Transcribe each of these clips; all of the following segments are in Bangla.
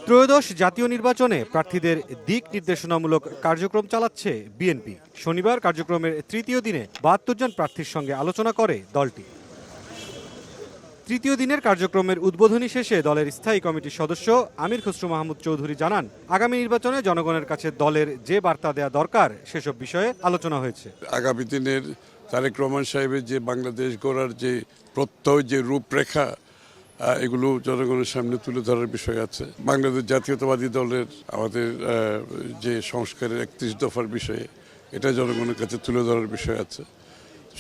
ত্রয়োদশ জাতীয় নির্বাচনে প্রার্থীদের দিক নির্দেশনামূলক কার্যক্রম চালাচ্ছে বিএনপি। শনিবার কার্যক্রমের তৃতীয় দিনে ৭২ জন প্রার্থীর সঙ্গে আলোচনা করে দলটি। তৃতীয় দিনের কার্যক্রমের উদ্বোধনী শেষে দলের স্থায়ী কমিটির সদস্য আমির খসরু মাহমুদ চৌধুরী জানান, আগামী নির্বাচনে জনগণের কাছে দলের যে বার্তা দেয়া দরকার সেসব বিষয়ে আলোচনা হয়েছে। আগামী দিনের তারেক রহমান সাহেবের যে বাংলাদেশ গড়ার যে প্রত্যয়, যে রূপরেখা, এগুলো জনগণের সামনে তুলে ধরার বিষয় আছে। বাংলাদেশ জাতীয়তাবাদী দলের আমাদের যে সংস্কারের ৩১ দফার বিষয়ে এটা জনগণের কাছে তুলে ধরার বিষয় আছে।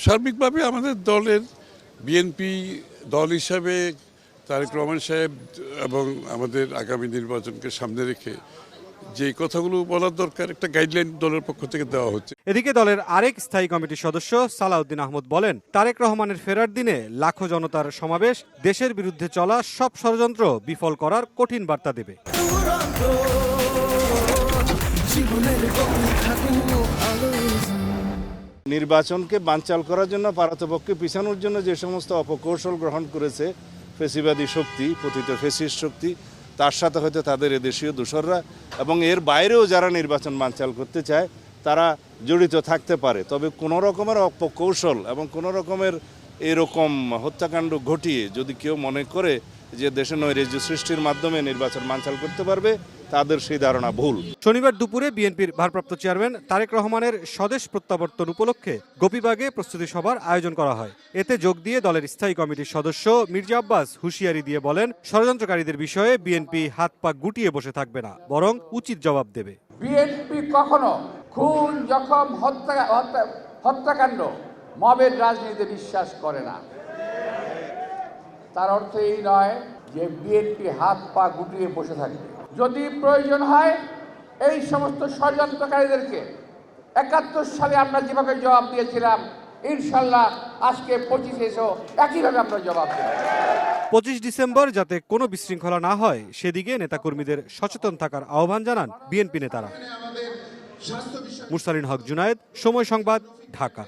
সার্বিকভাবে আমাদের দলের বিএনপি দল হিসাবে তারেক রহমান সাহেব এবং আমাদের আগামী নির্বাচনকে সামনে রেখে যে কথাগুলো বলার দরকার একটা গাইডলাইন দলের পক্ষ থেকে দেওয়া হচ্ছে। এদিকে দলের আরেক স্থায়ী কমিটির সদস্য সালাউদ্দিন আহমদ বলেন, তারেক রহমানের ফেরার দিনে লাখো জনতার সমাবেশ দেশের বিরুদ্ধে চলা সব ষড়যন্ত্র বিফল করার কঠিন বার্তা দেবে। নির্বাচনকে বানচাল করার জন্য, পারতপক্ষে পিছানোর জন্য যে সমস্ত অপকৌশল গ্রহণ করেছে ফেসিবাদী শক্তি, পতিত ফেসিস্ট শক্তি, তার সাথে হয়তো তাদের এদেশীয় দোসররা এবং এর বাইরেও যারা নির্বাচন বানচাল করতে চায় তারা জড়িত থাকতে পারে। তবে কোনো রকমের অপকৌশল এবং কোনো রকমের এরকম হত্যাকাণ্ড ঘটিয়ে যদি কেউ মনে করে যে দেশে নৈরাজ্য সৃষ্টির মাধ্যমে নির্বাচন বানচাল করতে পারবে, তাদের সেই ধারণা ভুল। শনিবার দুপুরে বিএনপির ভারপ্রাপ্ত চেয়ারম্যান তারেক রহমানের স্বদেশ প্রত্যাবর্তন উপলক্ষে গোপীবাগে প্রস্তুতি সভার আয়োজন করা হয়। এতে যোগ দিয়ে দলের স্থায়ী কমিটির সদস্য মির্জা আব্বাস হুঁশিয়ারি দিয়ে বলেন, ষড়যন্ত্রকারীদের বিষয়ে বিএনপি হাত পা গুটিয়ে বসে থাকবে না, বরং উচিত জবাব দেবে। বিএনপি কখনো খুন, জখম, হত্যাকাণ্ড, মবের রাজনীতিতে বিশ্বাস করে না। তার অর্থ এই নয় যে বিএনপি হাত পা গুটিয়ে বসে থাকবে। যদি প্রয়োজন হয় এই সমস্ত ষড়যন্ত্রকারীদেরকে ৭১ সালে আমরা যেভাবে জবাব দিয়েছিলাম, ইনশাল্লাহ আজকে ২৫-এও একইভাবে আমরা জবাব দেব। ২৫ ডিসেম্বর যাতে কোনো বিশৃঙ্খলা না হয় সেদিকে নেতাকর্মীদের সচেতন থাকার আহ্বান জানান বিএনপি নেতারা। মুরসালিন হক জুনায়েদ, সময় সংবাদ, ঢাকা।